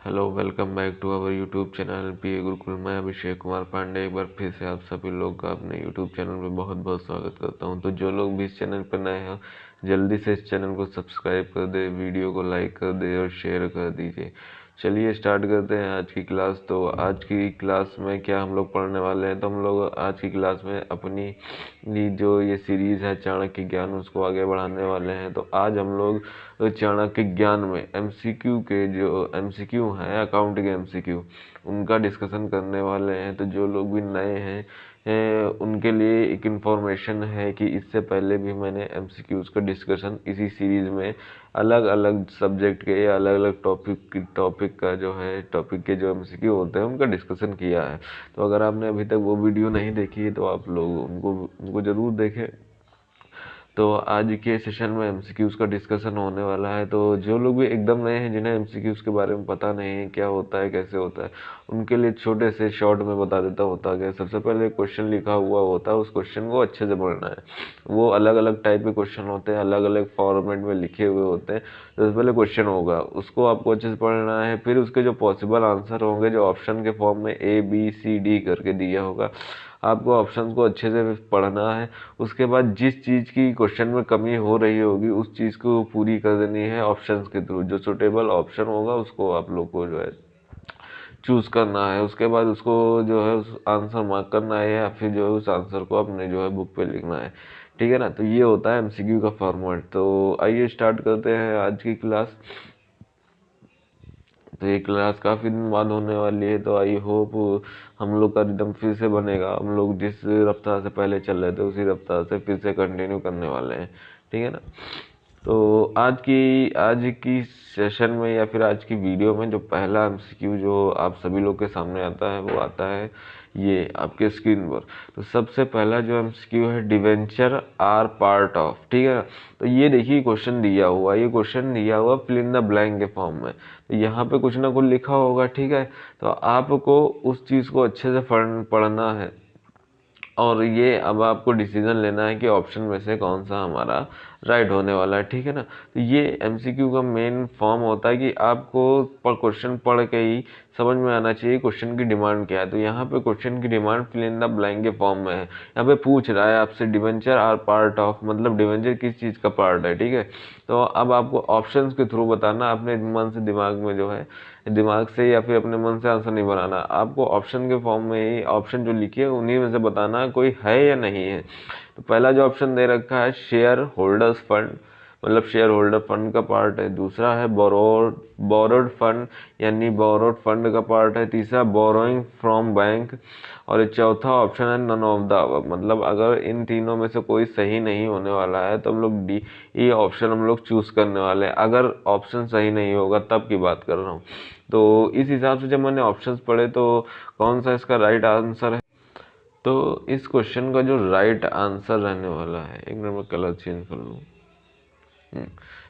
Hello, welcome back to our YouTube channel PA Gurukul. मैं अभिषेक कुमार पांडे एक बार फिर से आप सभी लोग का अपने यूट्यूब चैनल पे बहुत बहुत स्वागत करता हूं। तो जो लोग भी इस चैनल पर नए हैं, जल्दी से इस चैनल को सब्सक्राइब कर दे, वीडियो को लाइक कर दे और शेयर कर दीजिए। चलिए स्टार्ट करते हैं आज की क्लास। तो आज की क्लास में क्या हम लोग पढ़ने वाले हैं, तो हम लोग आज की क्लास में अपनी जो ये सीरीज़ है चाणक्य ज्ञान, उसको आगे बढ़ाने वाले हैं। तो आज हम लोग चाणक्य ज्ञान में एमसीक्यू के जो एमसीक्यू हैं, अकाउंट के एमसीक्यू, उनका डिस्कशन करने वाले हैं। तो जो लोग भी नए हैं उनके लिए एक इन्फॉर्मेशन है कि इससे पहले भी मैंने एमसीक्यूज का डिस्कशन इसी सीरीज़ में अलग अलग सब्जेक्ट के या अलग अलग टॉपिक का जो है, टॉपिक के जो एमसीक्यू होते हैं उनका डिस्कशन किया है। तो अगर आपने अभी तक वो वीडियो नहीं देखी है तो आप लोग उनको ज़रूर देखें। तो आज के सेशन में एमसीक्यूज़ का डिस्कशन होने वाला है। तो जो लोग भी एकदम नए हैं, जिन्हें एमसीक्यूज़ के बारे में पता नहीं है क्या होता है, कैसे होता है, उनके लिए छोटे से शॉर्ट में बता देता होता है। सबसे पहले क्वेश्चन लिखा हुआ होता है, उस क्वेश्चन को अच्छे से पढ़ना है। वो अलग अलग टाइप के क्वेश्चन होते हैं, अलग अलग फॉर्मेट में लिखे हुए होते हैं। तो सबसे पहले क्वेश्चन होगा, उसको आपको अच्छे से पढ़ना है। फिर उसके जो पॉसिबल आंसर होंगे, जो ऑप्शन के फॉर्म में A B C D करके दिया होगा, आपको ऑप्शन को अच्छे से पढ़ना है। उसके बाद जिस चीज़ की क्वेश्चन में कमी हो रही होगी, उस चीज़ को पूरी कर देनी है ऑप्शंस के थ्रू। जो सुटेबल ऑप्शन होगा उसको आप लोग को जो है चूज करना है। उसके बाद उसको जो है उस आंसर मार्क करना है, या फिर जो है उस आंसर को अपने जो है बुक पे लिखना है। ठीक है ना। तो ये होता है एमसीक्यू का फॉर्मेट। तो आइए स्टार्ट करते हैं आज की क्लास। तो ये क्लास काफ़ी दिन बाद होने वाली है, तो आई होप हम लोग का रिदम फिर से बनेगा। हम लोग जिस रफ्तार से पहले चल रहे थे उसी रफ्तार से फिर से कंटिन्यू करने वाले हैं। ठीक है ना। तो आज की सेशन में या फिर आज की वीडियो में जो पहला एमसीक्यू जो आप सभी लोग के सामने आता है, वो आता है ये आपके स्क्रीन पर। तो सबसे पहला जो एमसीक्यू है, डिवेंचर आर पार्ट ऑफ। ठीक है ना। तो ये देखिए क्वेश्चन दिया हुआ, ये क्वेश्चन दिया हुआ फिल इन द ब्लैंक के फॉर्म में। तो यहाँ पे कुछ ना कुछ लिखा होगा। ठीक है। तो आपको उस चीज़ को अच्छे से पढ़ना है, और ये अब आपको डिसीजन लेना है कि ऑप्शन में से कौन सा हमारा राइट होने वाला है। ठीक है ना। तो ये एमसीक्यू का मेन फॉर्म होता है कि आपको क्वेश्चन पढ़ के ही समझ में आना चाहिए क्वेश्चन की डिमांड क्या है। तो यहाँ पे क्वेश्चन की demand fill in the blank के फॉर्म में है। यहाँ पे पूछ रहा है आपसे डिवेंचर आर पार्ट ऑफ, मतलब डिवेंचर किस चीज़ का पार्ट है। ठीक है। तो अब आपको ऑप्शंस के थ्रू बताना, अपने मन से दिमाग में जो है, दिमाग से या फिर अपने मन से आंसर नहीं बनाना। आपको ऑप्शन के फॉर्म में ही ऑप्शन जो लिखे उन्हीं में से बताना कोई है या नहीं है। तो पहला जो ऑप्शन दे रखा है शेयर होल्डर्स फंड, मतलब शेयर होल्डर फंड का पार्ट है। दूसरा है बोरोड फंड, यानी बोरोड फंड का पार्ट है। तीसरा बोरोइंग फ्रॉम बैंक, और चौथा ऑप्शन है नन ऑफ द अबव। मतलब अगर इन तीनों में से कोई सही नहीं होने वाला है तो हम लोग डी, ये ऑप्शन हम लोग चूज करने वाले हैं। अगर ऑप्शन सही नहीं होगा तब की बात कर रहा हूँ। तो इस हिसाब से जब मैंने ऑप्शंस पढ़े तो कौन सा इसका राइट आंसर है, तो इस क्वेश्चन का जो राइट आंसर रहने वाला है, एक मिनट में कलर चेंज कर लूँ।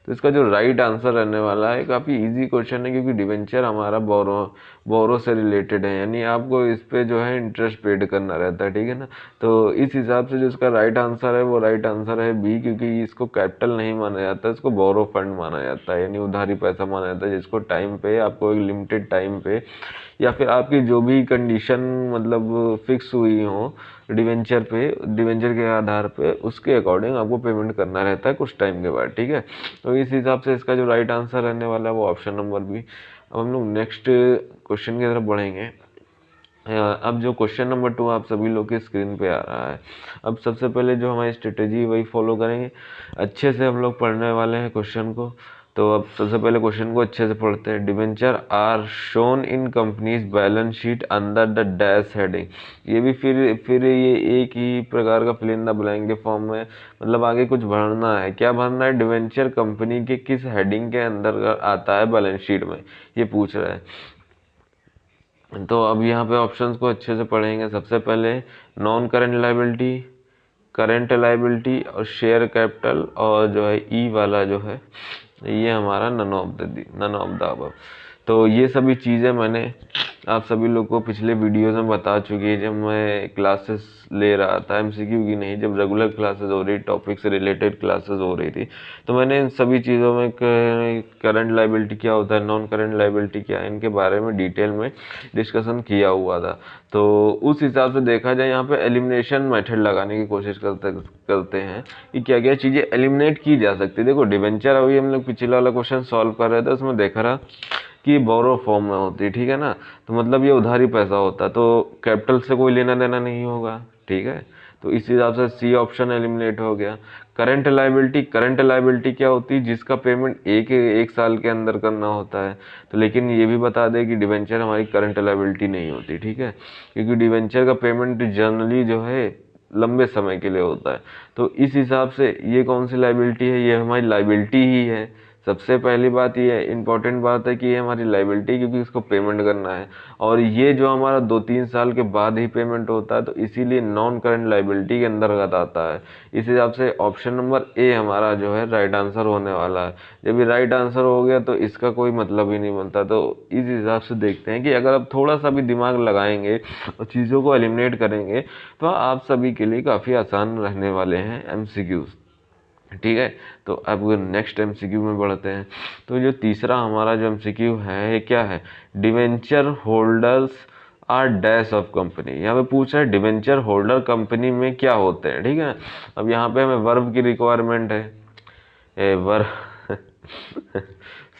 तो इसका जो राइट आंसर रहने वाला है, काफ़ी इजी क्वेश्चन है, क्योंकि डिवेंचर हमारा बोरो से रिलेटेड है, यानी आपको इस पे जो है इंटरेस्ट पेड करना रहता है। ठीक है ना। तो इस हिसाब से जो इसका राइट आंसर है, वो राइट आंसर है बी, क्योंकि इसको कैपिटल नहीं माना जाता, इसको बोरो फंड माना जाता है, यानी उधारी पैसा माना जाता है, जिसको टाइम पे, आपको एक लिमिटेड टाइम पे, या फिर आपकी जो भी कंडीशन मतलब फिक्स हुई हो डिवेंचर पे, डिवेंचर के आधार पे, उसके अकॉर्डिंग आपको पेमेंट करना रहता है कुछ टाइम के बाद। ठीक है। तो इस हिसाब से इसका जो राइट आंसर रहने वाला है वो ऑप्शन नंबर बी। अब हम लोग नेक्स्ट क्वेश्चन की तरफ बढ़ेंगे। अब जो क्वेश्चन नंबर 2 आप सभी लोग के स्क्रीन पे आ रहा है। अब सबसे पहले जो हमारी स्ट्रेटेजी वही फॉलो करेंगे, अच्छे से हम लोग पढ़ने वाले हैं क्वेश्चन को। तो अब सबसे पहले क्वेश्चन को अच्छे से पढ़ते हैं। Debenture are shown in companies balance sheet under the dash heading. ये भी फिर ये एक ही प्रकार का फिल इन द ब्लैंक के फॉर्म में, मतलब आगे कुछ भरना है। क्या भरना है, डिवेंचर कंपनी के किस हेडिंग के अंदर आता है बैलेंस शीट में, ये पूछ रहा है। तो अब यहाँ पे ऑप्शंस को अच्छे से पढ़ेंगे। सबसे पहले non current liability, current liability और शेयर कैपिटल, और जो है ई वाला जो है ये हमारा नन ऑफ द अबव। तो ये सभी चीज़ें मैंने आप सभी लोग को पिछले वीडियोज़ में बता चुकी है। जब मैं क्लासेस ले रहा था, एमसीक्यू की नहीं, जब रेगुलर क्लासेस हो रही, टॉपिक से रिलेटेड क्लासेस हो रही थी, तो मैंने इन सभी चीज़ों में करंट लायबिलिटी क्या होता है, नॉन करंट लायबिलिटी क्या है, इनके बारे में डिटेल में डिस्कशन किया हुआ था। तो उस हिसाब से देखा जाए, यहाँ पे एलिमिनेशन मेथड लगाने की कोशिश करते हैं कि क्या क्या चीज़ें एलिमिनेट की जा सकती है। देखो डिबेंचर, अभी हम लोग पिछले वाला क्वेश्चन सॉल्व कर रहे थे, उसमें देखा रहा कि बोरो फॉर्म में होती है, ठीक है ना। तो मतलब ये उधारी पैसा होता है, तो कैपिटल से कोई लेना देना नहीं होगा, ठीक है। तो इस हिसाब से सी ऑप्शन एलिमिनेट हो गया। करंट लायबिलिटी क्या होती है, जिसका पेमेंट एक साल के अंदर करना होता है। तो लेकिन ये भी बता दें कि डिबेंचर हमारी करंट लायबिलिटी नहीं होती, ठीक है, क्योंकि डिबेंचर का पेमेंट जनरली जो है लंबे समय के लिए होता है। तो इस हिसाब से ये कौन सी लायबिलिटी है, ये हमारी लायबिलिटी ही है। सबसे पहली बात ये है, इंपॉर्टेंट बात है कि ये हमारी लायबिलिटी, क्योंकि इसको पेमेंट करना है, और ये जो हमारा 2-3 साल के बाद ही पेमेंट होता है, तो इसीलिए नॉन करंट लायबिलिटी के अंतर्गत आता है। इस हिसाब से ऑप्शन नंबर ए हमारा जो है राइट आंसर होने वाला है। जब ये राइट आंसर हो गया तो इसका कोई मतलब ही नहीं बनता। तो इस हिसाब से देखते हैं कि अगर आप थोड़ा सा भी दिमाग लगाएंगे और चीज़ों को एलिमिनेट करेंगे तो आप सभी के लिए काफ़ी आसान रहने वाले हैं एमसीक्यूज़, ठीक है। तो अब नेक्स्ट एमसीक्यू में बढ़ते हैं। तो जो तीसरा हमारा जो एमसीक्यू है, ये क्या है, debenture holders are dash of company. यहाँ पे पूछ रहा है डिवेंचर होल्डर कंपनी में क्या होते हैं, ठीक है। अब यहाँ पे हमें वर्ब की रिक्वायरमेंट है, वर्ब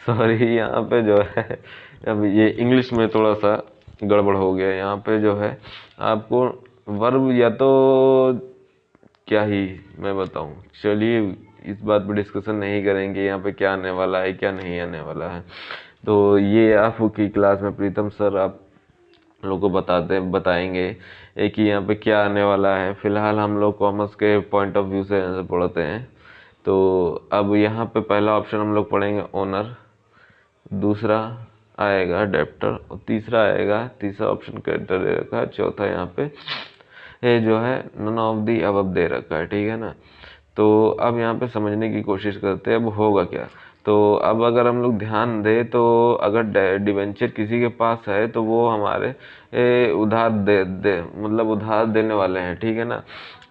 सॉरी, यहाँ पे जो है, अब ये इंग्लिश में थोड़ा सा गड़बड़ हो गया। यहाँ पे जो है आपको वर्ब, या तो क्या ही मैं बताऊं, चलिए इस बात पर डिस्कशन नहीं करेंगे, यहाँ पे क्या आने वाला है क्या नहीं आने वाला है। तो ये आपकी क्लास में प्रीतम सर आप लोग को बताएंगे कि यहाँ पे क्या आने वाला है। फिलहाल हम लोग कॉमर्स के पॉइंट ऑफ व्यू से पढ़ते हैं। तो अब यहाँ पे पहला ऑप्शन हम लोग पढ़ेंगे ओनर, दूसरा आएगा डेप्टर, और तीसरा ऑप्शन क्रेडिटर दे रखा है, चौथा यहाँ पे ये जो है नन ऑफ दी अबव दे रखा है, ठीक है ना। तो अब यहाँ पे समझने की कोशिश करते हैं अब होगा क्या। तो अब अगर हम लोग ध्यान दें तो अगर डिवेंचर किसी के पास है तो वो हमारे उधार मतलब उधार देने वाले हैं, ठीक है ना।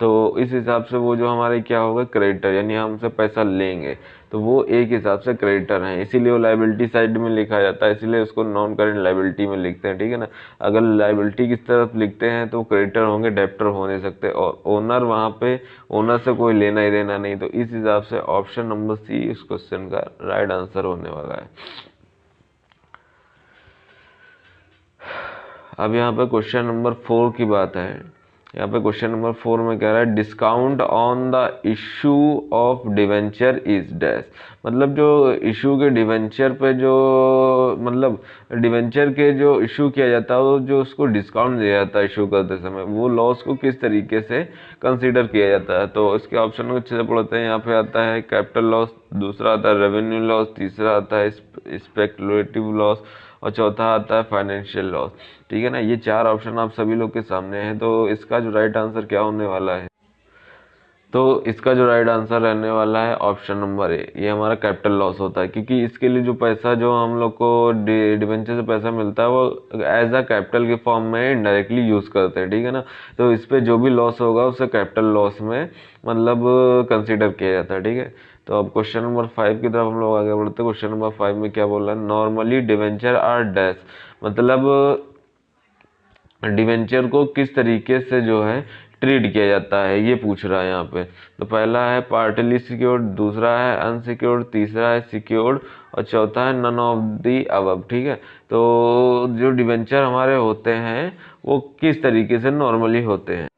तो इस हिसाब से वो जो हमारे क्या होगा, क्रेडिटर, यानी हमसे पैसा लेंगे, तो वो एक हिसाब से क्रेडिटर हैं, इसीलिए वो लायबिलिटी साइड में लिखा जाता है, इसीलिए उसको नॉन करेंट लायबिलिटी में लिखते हैं, ठीक है ना। अगर लायबिलिटी किस तरफ लिखते हैं तो क्रेडिटर होंगे, डेप्टर हो नहीं सकते, और ओनर वहाँ पे ओनर से कोई लेना ही देना नहीं। तो इस हिसाब से ऑप्शन नंबर सी इस क्वेश्चन का राइट आंसर होने वाला है। अब यहाँ पे क्वेश्चन नंबर 4 की बात है। यहाँ पे क्वेश्चन नंबर 4 में कह रहा है discount on the issue of debenture is dash. मतलब जो इशू के डिवेंचर पे जो मतलब डिवेंचर के जो इशू किया जाता है, वो जो उसको डिस्काउंट दिया जाता है इशू करते समय, वो लॉस को किस तरीके से कंसीडर किया जाता है। तो इसके ऑप्शन को अच्छे से पढ़ते हैं। यहाँ पे आता है कैपिटल लॉस, दूसरा आता है रेवेन्यू लॉस, तीसरा आता है स्पेकुलेटिव लॉस, और चौथा आता है फाइनेंशियल लॉस, ठीक है ना। ये 4 ऑप्शन आप सभी लोग के सामने हैं। तो इसका जो राइट आंसर क्या होने वाला है, तो इसका जो राइट आंसर रहने वाला है ऑप्शन नंबर ए, ये हमारा कैपिटल लॉस होता है, क्योंकि इसके लिए जो पैसा जो हम लोग को डिवेंचर से पैसा मिलता है वो एज अ कैपिटल के फॉर्म में इनडायरेक्टली यूज़ करते हैं, ठीक है ना। तो इस पर जो भी लॉस होगा उसे कैपिटल लॉस में मतलब कंसिडर किया जाता है, ठीक है। तो अब क्वेश्चन नंबर 5 की तरफ हम लोग आगे बढ़ते हैं। क्वेश्चन नंबर 5 में क्या बोल रहा है, नॉर्मली डिवेंचर आर डैश, मतलब डिवेंचर को किस तरीके से जो है ट्रीट किया जाता है, ये पूछ रहा है यहाँ पे। तो पहला है पार्टली सिक्योर्ड, दूसरा है अनसिक्योर्ड, तीसरा है सिक्योर्ड, और चौथा है नन ऑफ दी अबव, ठीक है। तो जो डिवेंचर हमारे होते हैं वो किस तरीके से नॉर्मली होते हैं,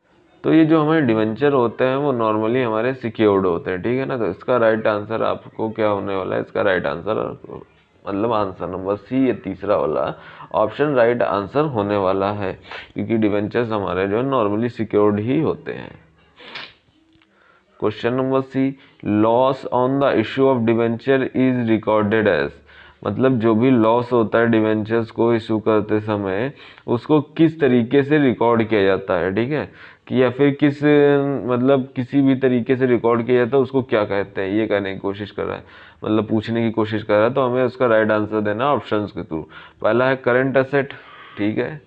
तो ये जो हमारे डिवेंचर होते हैं वो नॉर्मली हमारे सिक्योर्ड होते हैं, ठीक है ना। तो इसका राइट आंसर आपको क्या होने वाला है, इसका राइट आंसर मतलब आंसर नंबर सी, ये तीसरा वाला ऑप्शन राइट आंसर होने वाला है, क्योंकि डिवेंचर्स हमारे जो है नॉर्मली सिक्योर्ड ही होते हैं। Question number C, loss on the issue of debenture is recorded as, मतलब जो भी लॉस होता है डिवेंचर्स को इशू करते समय उसको किस तरीके से रिकॉर्ड किया जाता है, ठीक है। कि या फिर किस मतलब किसी भी तरीके से रिकॉर्ड किया जाता है उसको क्या कहते हैं, ये कहने की कोशिश कर रहा है, मतलब पूछने की कोशिश कर रहा है। तो हमें उसका राइट आंसर देना है ऑप्शंस के थ्रू। पहला है करंट असेट, ठीक है,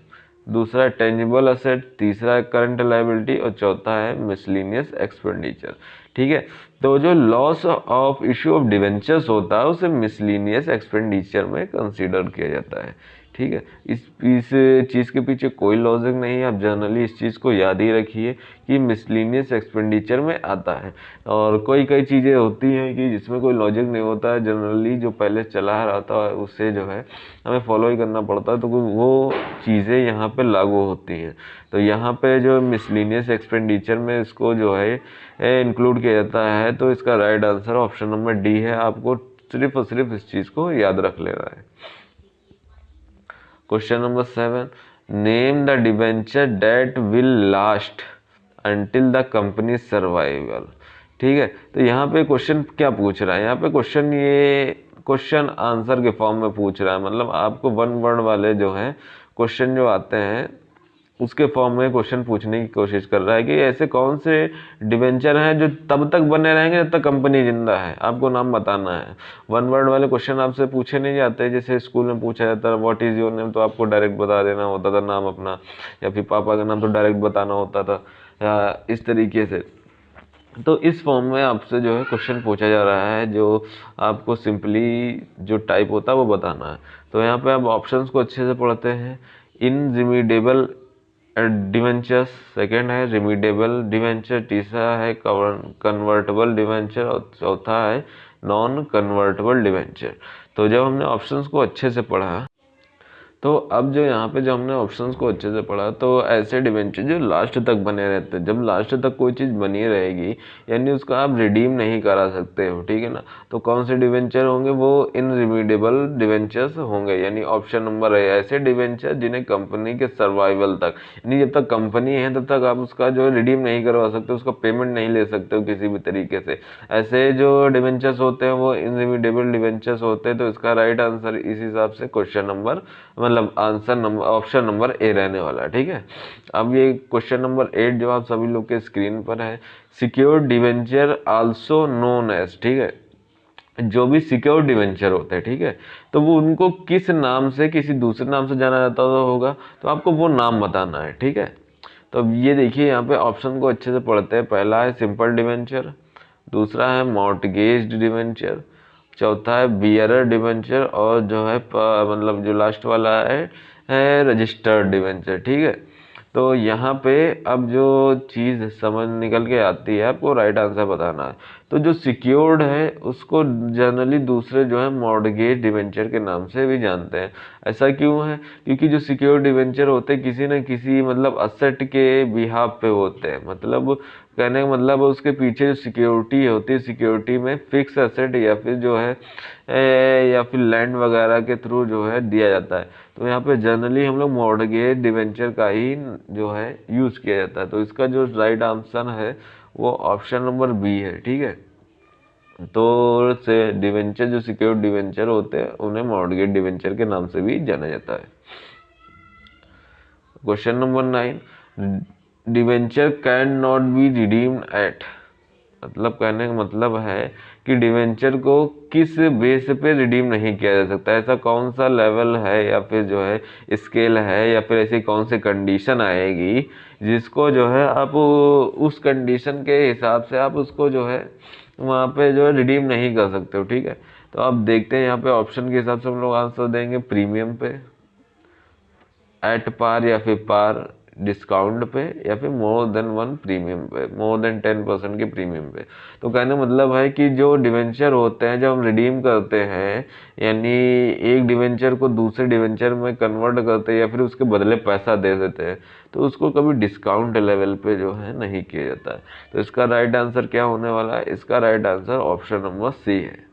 दूसरा है टेंजिबल असेट, तीसरा है करंट लायबिलिटी और चौथा है मिसलिनियस एक्सपेंडिचर, ठीक है। तो जो loss of issue of debentures होता है उसे मिसलिनियस एक्सपेंडिचर में कंसीडर किया जाता है, ठीक है। इस चीज़ के पीछे कोई लॉजिक नहीं है, आप जनरली इस चीज़ को याद ही रखिए कि मिसलिनियस एक्सपेंडिचर में आता है। और कई चीज़ें होती हैं कि जिसमें कोई लॉजिक नहीं होता है, जनरली जो पहले चला रहता है उससे जो है हमें फॉलो ही करना पड़ता है, तो वो चीज़ें यहाँ पे लागू होती हैं। तो यहाँ पे जो मिसलिनियस एक्सपेंडिचर में इसको जो है इंक्लूड किया जाता है, तो इसका right answer option number D है। आपको सिर्फ और सिर्फ इस चीज़ को याद रख लेना है। Question number 7, name the debenture debt will last until the company survival, ठीक है। तो यहाँ पे क्वेश्चन क्या पूछ रहा है, यहाँ पे क्वेश्चन आंसर के फॉर्म में पूछ रहा है, मतलब आपको वन वर्ड वाले जो हैं क्वेश्चन जो आते हैं उसके फॉर्म में क्वेश्चन पूछने की कोशिश कर रहा है कि ऐसे कौन से डिबेंचर हैं जो तब तक बने रहेंगे जब तक कंपनी जिंदा है, आपको नाम बताना है। वन वर्ड वाले क्वेश्चन आपसे पूछे नहीं जाते, जैसे स्कूल में पूछा जाता है व्हाट इज योर नेम, तो आपको डायरेक्ट बता देना होता था नाम अपना, या फिर पापा का नाम तो डायरेक्ट बताना होता था, या इस तरीके से। तो इस फॉर्म में आपसे जो है क्वेश्चन पूछा जा रहा है, जो आपको सिंपली जो टाइप होता है वो बताना है। तो यहाँ पे आप ऑप्शंस को अच्छे से पढ़ते हैं। इनरिमीडिएबल डिवेंचर्स, सेकेंड है रिमीडिएबल डिवेंचर, तीसरा है कन्वर्टेबल डिवेंचर और चौथा है नॉन कन्वर्टेबल डिवेंचर। तो जब हमने ऑप्शंस को अच्छे से पढ़ा, तो अब जो यहाँ पे जो हमने ऑप्शंस को अच्छे से पढ़ा, तो ऐसे डिवेंचर जो लास्ट तक बने रहते हैं, जब लास्ट तक कोई चीज़ बनी रहेगी यानी उसका आप रिडीम नहीं करा सकते हो, ठीक है ना। तो कौन से डिवेंचर होंगे, वो इनरिमीडिएबल डिवेंचर्स होंगे, यानी ऑप्शन नंबर है ऐसे डिवेंचर जिन्हें कंपनी के सर्वाइवल तक, यानी जब तक कंपनी है तब तक आप उसका जो रिडीम नहीं करवा सकते, उसका पेमेंट नहीं ले सकते हो किसी भी तरीके से। ऐसे जो डिवेंचर्स होते हैं वो इनरिमीडिएबल डिवेंचर्स होते हैं। तो इसका राइट आंसर इस हिसाब से क्वेश्चन नंबर मतलब answer number option number A रहने वाला है, ठीक है। अब ये क्वेश्चन नंबर 8 जो आप सभी लोग के स्क्रीन पर है, secured debenture also known as, ठीक है। जो भी सिक्योर्ड डिवेंचर होते हैं, ठीक है, तो वो उनको किस नाम से, किसी दूसरे नाम से जाना जाता होगा, तो आपको वो नाम बताना है, ठीक है। तो अब ये देखिए यहाँ पे ऑप्शन को अच्छे से पढ़ते हैं। पहला है सिंपल डिवेंचर, दूसरा है मॉर्टगेज डिवेंचर, चौथा है बियरर डिवेंचर और जो है मतलब जो लास्ट वाला है रजिस्टर्ड डिवेंचर, ठीक है। तो यहाँ पे अब जो चीज़ समझ निकल के आती है, आपको राइट आंसर बताना है। तो जो सिक्योर्ड है उसको जनरली दूसरे जो है मॉर्टगेज डिवेंचर के नाम से भी जानते हैं। ऐसा क्यों है, क्योंकि जो सिक्योर्ड डिवेंचर होते हैं किसी न किसी मतलब असेट के बिहाफ पे होते हैं, मतलब कहने का मतलब उसके पीछे जो सिक्योरिटी होती है, सिक्योरिटी में फिक्स एसेट या फिर जो है या फिर लैंड वगैरह के थ्रू जो है दिया जाता है। तो यहाँ पे जनरली हम लोग मॉर्टगेज डिवेंचर का ही जो है यूज़ किया जाता है। तो इसका जो राइट आंसर है वो ऑप्शन नंबर बी है, ठीक है। तो से डिवेंचर जो सिक्योर्ड डिवेंचर होते हैं उन्हें मॉर्टगेज डिवेंचर के नाम से भी जाना जाता है। Question number 9, debenture can not be redeemed eight, मतलब कहने का मतलब है कि डिवेंचर को किस बेस पे रिडीम नहीं किया जा सकता, ऐसा कौन सा लेवल है या फिर जो है स्केल है या फिर ऐसी कौन सी कंडीशन आएगी जिसको जो है आप उस कंडीशन के हिसाब से आप उसको जो है वहाँ पे जो है रिडीम नहीं कर सकते हो, ठीक है। तो आप देखते हैं यहाँ पे ऑप्शन के हिसाब से हम लोग आंसर देंगे प्रीमियम पे, एट पार या फिर पार, डिस्काउंट पे या फिर मोर देन 1 प्रीमियम पे, मोर देन 10% के प्रीमियम पे। तो कहने मतलब है कि जो डिवेंचर होते हैं जब हम रिडीम करते हैं, यानी एक डिवेंचर को दूसरे डिवेंचर में कन्वर्ट करते हैं या फिर उसके बदले पैसा दे देते हैं, तो उसको कभी डिस्काउंट लेवल पे जो है नहीं किया जाता है। तो इसका राइट आंसर क्या होने वाला है, इसका right answer option number C है।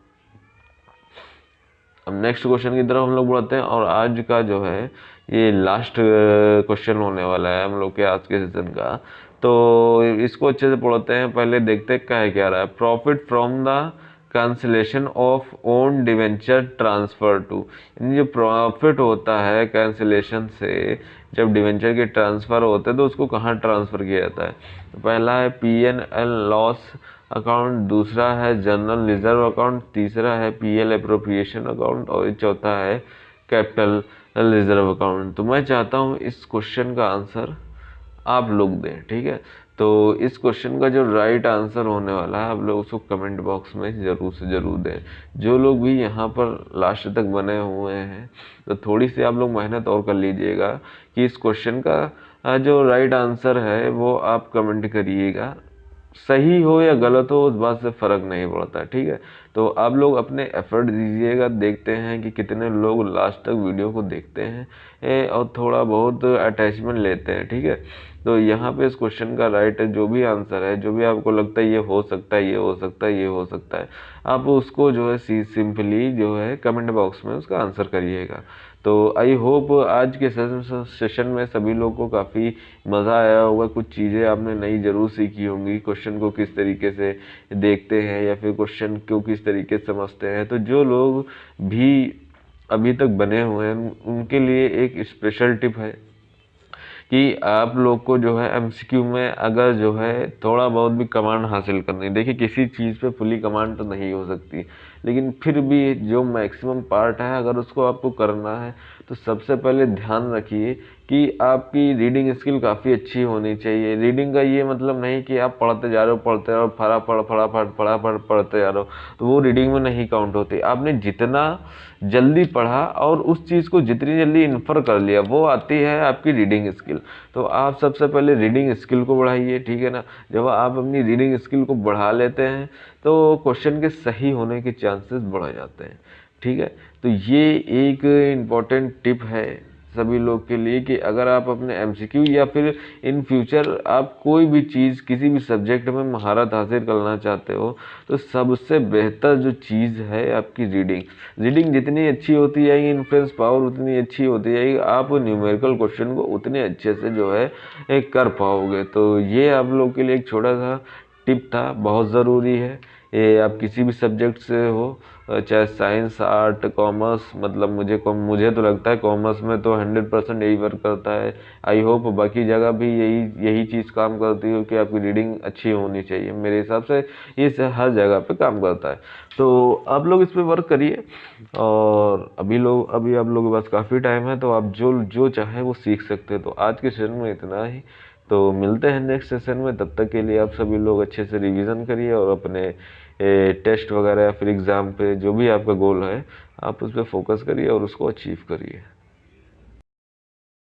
अब नेक्स्ट क्वेश्चन की तरफ हम लोग बढ़ते हैं और आज का जो है ये लास्ट क्वेश्चन होने वाला है हम लोग के आज के सेशन का। तो इसको अच्छे से पढ़ते हैं, पहले देखते हैं क्या है क्या रहा है। Profit from the cancellation of own debenture transfer to, यानी जो प्रॉफिट होता है कैंसिलेशन से, जब डिवेंचर के ट्रांसफ़र होते हैं तो उसको कहाँ ट्रांसफ़र किया जाता है। तो पहला है P&L लॉस अकाउंट, दूसरा है जनरल रिजर्व अकाउंट, तीसरा है PL अप्रोप्रिएशन अकाउंट और चौथा है कैपिटल रिजर्व अकाउंट। तो मैं चाहता हूँ इस क्वेश्चन का आंसर आप लोग दें, ठीक है। तो इस क्वेश्चन का जो राइट आंसर होने वाला है आप लोग उसको कमेंट बॉक्स में ज़रूर से ज़रूर दें। जो लोग भी यहाँ पर लास्ट तक बने हुए हैं तो थोड़ी सी आप लोग मेहनत और कर लीजिएगा कि इस क्वेश्चन का जो राइट आंसर है वो आप कमेंट करिएगा। सही हो या गलत हो उस बात से फ़र्क नहीं पड़ता, ठीक है। तो आप लोग अपने एफर्ट दीजिएगा, देखते हैं कि कितने लोग लास्ट तक वीडियो को देखते हैं और थोड़ा बहुत अटैचमेंट लेते हैं, ठीक है। तो यहाँ पे इस क्वेश्चन का राइट जो भी आंसर है, जो भी आपको लगता है ये हो सकता है, ये हो सकता है, ये हो सकता है, आप उसको जो है सिंपली जो है कमेंट बॉक्स में उसका आंसर करिएगा। तो आई होप आज के सेशन में सभी लोगों को काफ़ी मज़ा आया होगा, कुछ चीज़ें आपने नई ज़रूर सीखी होंगी, क्वेश्चन को किस तरीके से देखते हैं या फिर क्वेश्चन को किस तरीके से समझते हैं। तो जो लोग भी अभी तक बने हुए हैं उनके लिए एक स्पेशल टिप है कि आप लोग को जो है MCQ में अगर जो है थोड़ा बहुत भी कमांड हासिल करनी, देखिए किसी चीज़ पे फुली कमांड तो नहीं हो सकती, लेकिन फिर भी जो मैक्सिमम पार्ट है अगर उसको आपको करना है तो सबसे पहले ध्यान रखिए कि आपकी रीडिंग स्किल काफ़ी अच्छी होनी चाहिए। रीडिंग का ये मतलब नहीं कि आप पढ़ते जा रहे हो फटाफट पढ़ते जा रहे हो, तो वो रीडिंग में नहीं काउंट होती। आपने जितना जल्दी पढ़ा और उस चीज़ को जितनी जल्दी इन्फर कर लिया वो आती है आपकी रीडिंग स्किल। तो आप सबसे पहले रीडिंग स्किल को बढ़ाइए, ठीक है ना। जब आप अपनी रीडिंग स्किल को बढ़ा लेते हैं तो क्वेश्चन के सही होने के चांसेस बढ़ जाते हैं, ठीक है। तो ये एक इम्पॉर्टेंट टिप है सभी लोग के लिए कि अगर आप अपने MCQ या फिर इन फ्यूचर आप कोई भी चीज़ किसी भी सब्जेक्ट में महारत हासिल करना चाहते हो तो सबसे बेहतर जो चीज़ है आपकी रीडिंग जितनी अच्छी होती जाएगी, इन्फ्लुएंस पावर उतनी अच्छी होती जाएगी, आप न्यूमेरिकल क्वेश्चन को उतने अच्छे से जो है कर पाओगे। तो ये आप लोग के लिए एक छोटा सा टिप था, बहुत ज़रूरी है। ये आप किसी भी सब्जेक्ट से हो, चाहे साइंस आर्ट कॉमर्स, मतलब मुझे तो लगता है कॉमर्स में तो 100% यही वर्क करता है। आई होप बाकी जगह भी यही चीज़ काम करती हो कि आपकी रीडिंग अच्छी होनी चाहिए। मेरे हिसाब से ये हर जगह पे काम करता है। तो आप लोग इस पे वर्क करिए और अभी आप लोगों के पास काफ़ी टाइम है तो आप जो चाहें वो सीख सकते हैं। तो आज के सेशन में इतना ही, तो मिलते हैं नेक्स्ट सेशन में। तब तक के लिए आप सभी लोग अच्छे से रिवीजन करिए और अपने टेस्ट वगैरह या फिर एग्ज़ाम पे जो भी आपका गोल है आप उस पर फोकस करिए और उसको अचीव करिए।